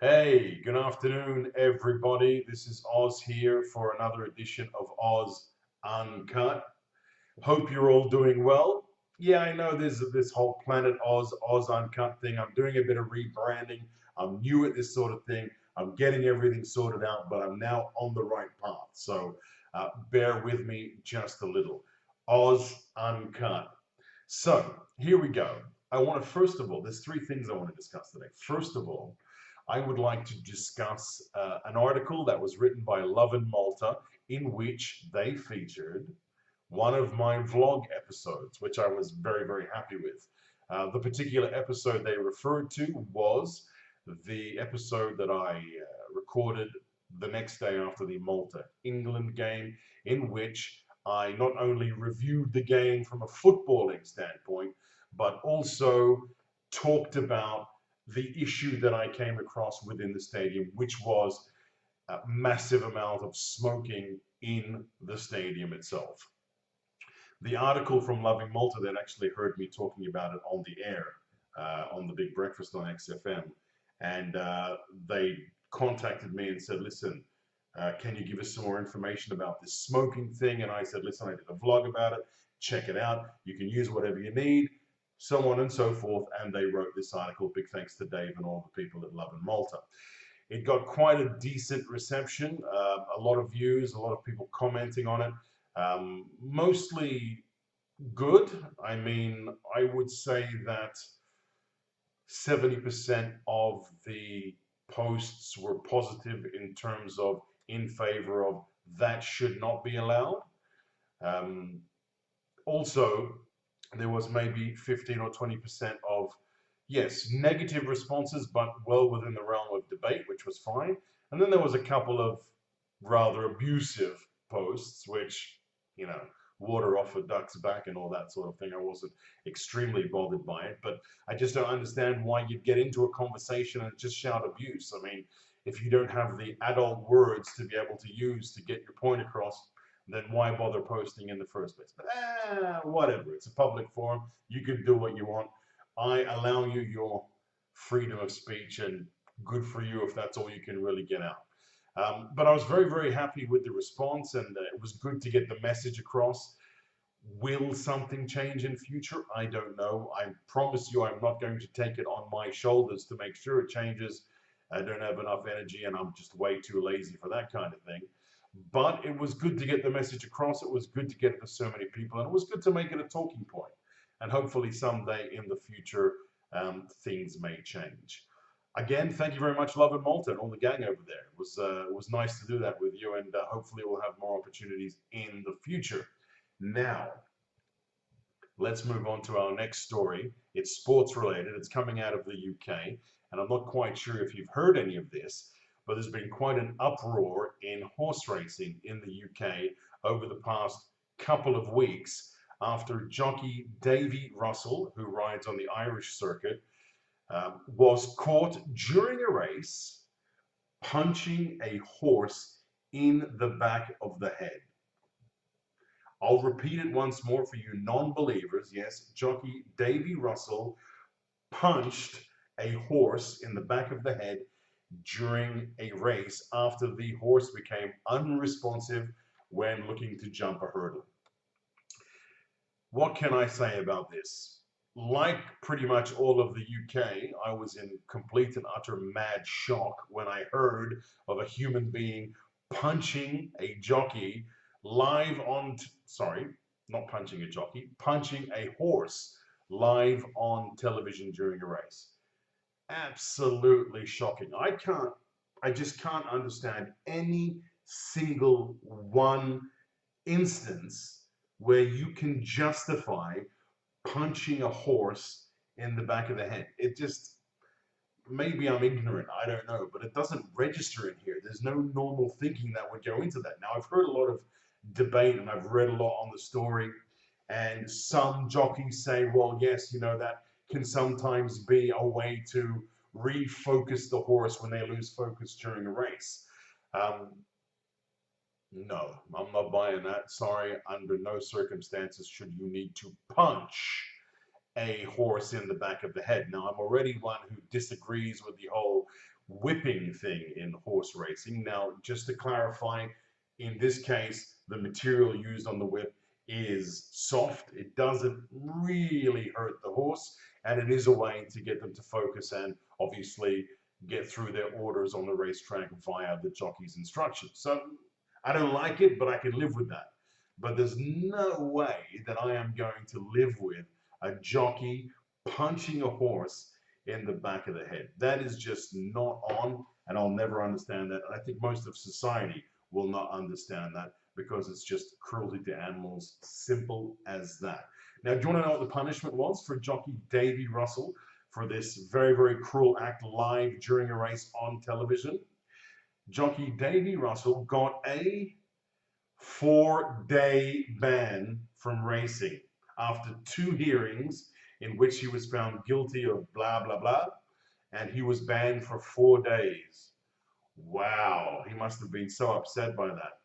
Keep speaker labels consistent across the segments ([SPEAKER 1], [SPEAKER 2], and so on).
[SPEAKER 1] Hey, good afternoon, everybody. This is Oz here for another edition of Oz Uncut. Hope you're all doing well. Yeah, I know there's this whole Planet Oz Uncut thing. I'm doing a bit of rebranding. I'm new at this sort of thing. I'm getting everything sorted out, but I'm now on the right path. So bear with me just a little. Oz Uncut. So here we go. I want to, first of all, there's three things I want to discuss today. First of all, I would like to discuss an article that was written by Lovin Malta in which they featured one of my vlog episodes, which I was very, very happy with. The particular episode they referred to was the episode that I recorded the next day after the Malta England game, in which I not only reviewed the game from a footballing standpoint, but also talked about the issue that I came across within the stadium, which was a massive amount of smoking in the stadium itself. The article from Loving Malta that actually heard me talking about it on the air on the Big Breakfast on XFM, and they contacted me and said, "Listen, can you give us some more information about this smoking thing?" And I said, "Listen, I did a vlog about it. Check it out. You can use whatever you need." So on and so forth. And they wrote this article. Big thanks to Dave and all the people at Love and Malta. It got quite a decent reception, a lot of views, a lot of people commenting on it. Mostly good. I mean, I would say that 70% of the posts were positive in terms of in favor of that should not be allowed. Um, Also, there was maybe 15 or 20% of, yes, negative responses, but well within the realm of debate, which was fine. And then there was a couple of rather abusive posts, which, you know, water off a duck's back and all that sort of thing. I wasn't extremely bothered by it, but I just don't understand why you'd get into a conversation and just shout abuse. I mean, if you don't have the adult words to be able to use to get your point across, then why bother posting in the first place? But whatever. It's a public forum. You can do what you want. I allow you your freedom of speech, and good for you if that's all you can really get out. But I was very, very happy with the response, and it was good to get the message across. Will something change in future? I don't know. I promise you I'm not going to take it on my shoulders to make sure it changes. I don't have enough energy, and I'm just way too lazy for that kind of thing. But it was good to get the message across. It was good to get it to so many people, and it was good to make it a talking point. And hopefully someday in the future, things may change. Again, thank you very much, Love and Malta, and all the gang over there. It was nice to do that with you, and hopefully we'll have more opportunities in the future. Now, let's move on to our next story. It's sports related. It's coming out of the UK, and I'm not quite sure if you've heard any of this, but there's been quite an uproar in horse racing in the UK over the past couple of weeks after jockey Davy Russell, who rides on the Irish circuit, was caught during a race punching a horse in the back of the head. I'll repeat it once more for you non-believers. Yes, jockey Davy Russell punched a horse in the back of the head during a race after the horse became unresponsive when looking to jump a hurdle. What can I say about this? Like pretty much all of the UK, I was in complete and utter mad shock when I heard of a human being punching a jockey live on, sorry, not punching a jockey, punching a horse live on television during a race. Absolutely shocking. I just can't understand any single one instance where you can justify punching a horse in the back of the head. It just, maybe I'm ignorant, I don't know, but it doesn't register in here. There's no normal thinking that would go into that. Now, I've heard a lot of debate and I've read a lot on the story, and some jockeys say, well, yes, that can sometimes be a way to refocus the horse when they lose focus during a race. Um, no, I'm not buying that. Sorry, under no circumstances should you need to punch a horse in the back of the head. Now, I'm already one who disagrees with the whole whipping thing in horse racing. Now, just to clarify, in this case, the material used on the whip is soft. It doesn't really hurt the horse, and it is a way to get them to focus and obviously get through their orders on the racetrack via the jockey's instructions. So I don't like it, but I can live with that. But there's no way that I am going to live with a jockey punching a horse in the back of the head. That is just not on, and I'll never understand that. And I think most of society will not understand that because it's just cruelty to animals, simple as that. Now, do you want to know what the punishment was for jockey Davy Russell for this very, very cruel act live during a race on television? Jockey Davy Russell got a 4-day ban from racing after 2 hearings in which he was found guilty of blah, blah, blah, and he was banned for 4 days. Wow, he must have been so upset by that.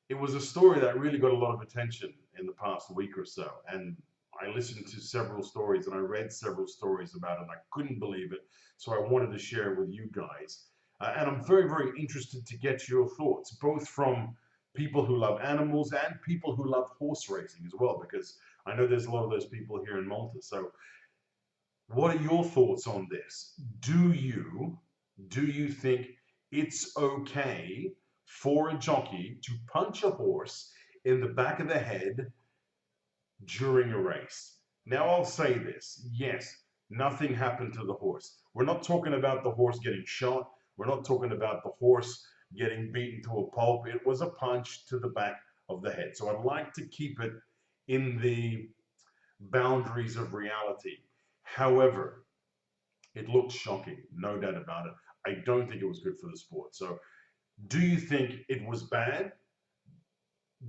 [SPEAKER 1] It was a story that really got a lot of attention in the past week or so, and I listened to several stories and I read several stories about it, and I couldn't believe it, so I wanted to share it with you guys. And I'm very, very interested to get your thoughts, both from people who love animals and people who love horse racing as well, because I know there's a lot of those people here in Malta. So what are your thoughts on this? Do you think it's okay for a jockey to punch a horse in the back of the head during a race? Now, I'll say this. Yes, nothing happened to the horse. We're not talking about the horse getting shot. We're not talking about the horse getting beaten to a pulp. It was a punch to the back of the head. So I'd like to keep it in the boundaries of reality. However, it looked shocking, no doubt about it. I don't think it was good for the sport. So do you think it was bad?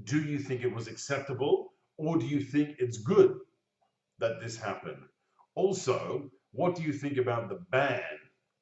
[SPEAKER 1] Do you think it was acceptable? Or do you think it's good that this happened? Also, what do you think about the ban?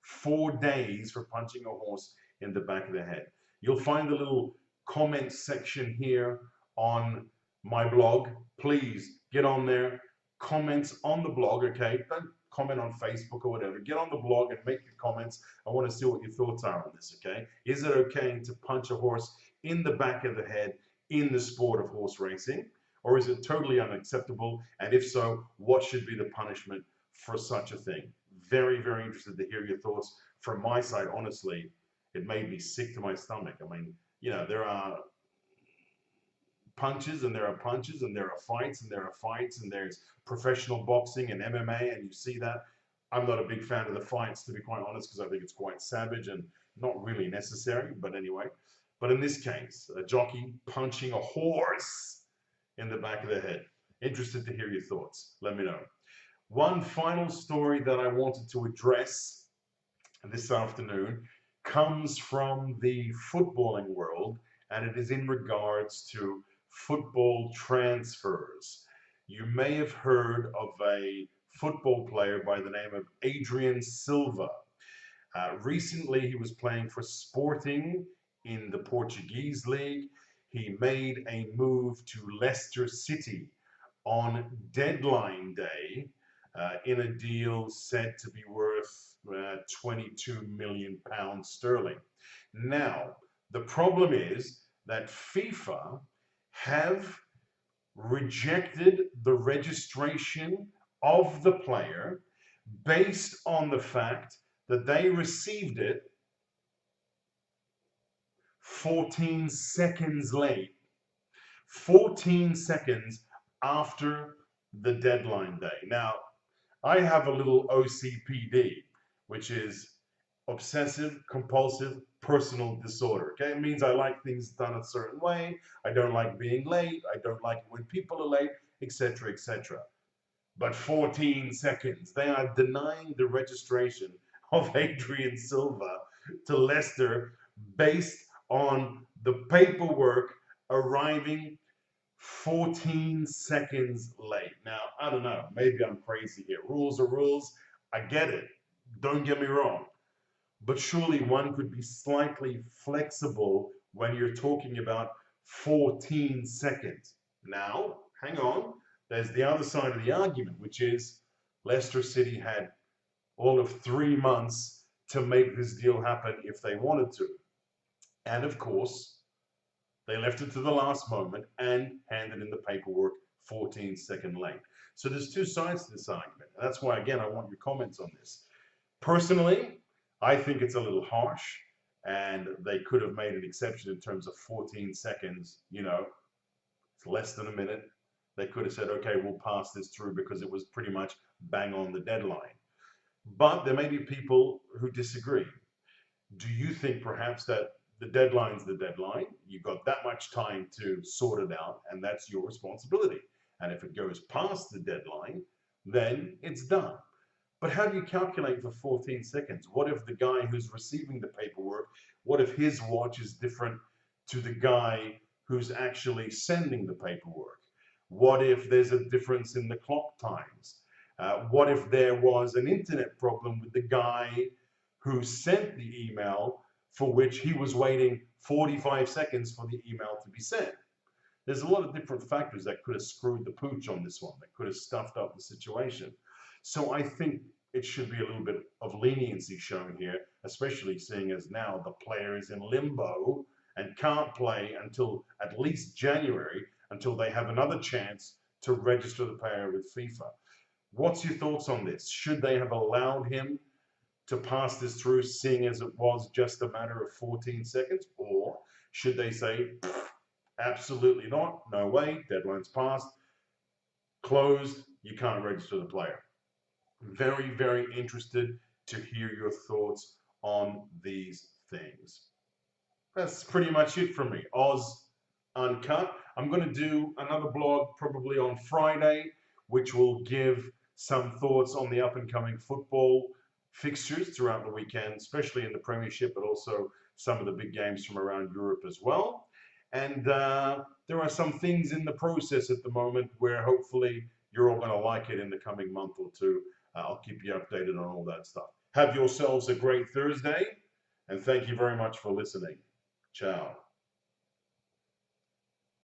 [SPEAKER 1] 4 days for punching a horse in the back of the head. You'll find the little comment section here on my blog. Please get on there, comments on the blog, okay? Don't comment on Facebook or whatever. Get on the blog and make your comments. I want to see what your thoughts are on this, okay? Is it okay to punch a horse in the back of the head in the sport of horse racing? Or is it totally unacceptable? And if so, what should be the punishment for such a thing? Very, very interested to hear your thoughts. From my side, honestly, it made me sick to my stomach. I mean, you know, there are punches and there are punches and there are fights and there are fights and there's professional boxing and MMA, and you see that. I'm not a big fan of the fights, to be quite honest, because I think it's quite savage and not really necessary, but anyway. But in this case, a jockey punching a horse in the back of the head. Interested to hear your thoughts. Let me know. One final story that I wanted to address this afternoon comes from the footballing world, and it is in regards to football transfers. You may have heard of a football player by the name of Adrian Silva. Recently, he was playing for Sporting in the Portuguese league. He made a move to Leicester City on deadline day in a deal said to be worth £22 million sterling. Now, the problem is that FIFA have rejected the registration of the player based on the fact that they received it 14 seconds late. 14 seconds after the deadline day. Now, I have a little OCPD, which is obsessive compulsive personal disorder. Okay, it means I like things done a certain way. I don't like being late. I don't like it when people are late, etc., etc. But 14 seconds, they are denying the registration of Adrian Silva to Leicester based on the paperwork arriving 14 seconds late. Now, I don't know, maybe I'm crazy here. Rules are rules. I get it. Don't get me wrong. But surely one could be slightly flexible when you're talking about 14 seconds. Now, hang on. there's the other side of the argument, which is Leicester City had all of 3 months to make this deal happen if they wanted to. And of course, they left it to the last moment and handed in the paperwork 14 seconds late. So there's two sides to this argument. And that's why, again, I want your comments on this. Personally, I think it's a little harsh, and they could have made an exception in terms of 14 seconds. You know, it's less than a minute. They could have said, okay, we'll pass this through because it was pretty much bang on the deadline. But there may be people who disagree. Do you think perhaps that the deadline's the deadline? You've got that much time to sort it out, and that's your responsibility. And if it goes past the deadline, then it's done. But how do you calculate for 14 seconds? What if the guy who's receiving the paperwork, what if his watch is different to the guy who's actually sending the paperwork? What if there's a difference in the clock times? What if there was an internet problem with the guy who sent the email, for which he was waiting 45 seconds for the email to be sent? There's a lot of different factors that could have screwed the pooch on this one, that could have stuffed up the situation. So I think it should be a little bit of leniency shown here, especially seeing as now the player is in limbo and can't play until at least January, until they have another chance to register the player with FIFA. What's your thoughts on this? Should they have allowed him to pass this through, seeing as it was just a matter of 14 seconds? Or should they say, absolutely not, no way, deadline's passed, closed, you can't register the player? Very, very interested to hear your thoughts on these things. That's pretty much it from me. OzUncut. I'm going to do another blog probably on Friday, which will give some thoughts on the up-and-coming football fixtures throughout the weekend, especially in the Premiership, but also some of the big games from around Europe as well. And there are some things in the process at the moment where hopefully you're all going to like it in the coming month or two. I'll keep you updated on all that stuff. Have yourselves a great Thursday, and thank you very much for listening. Ciao.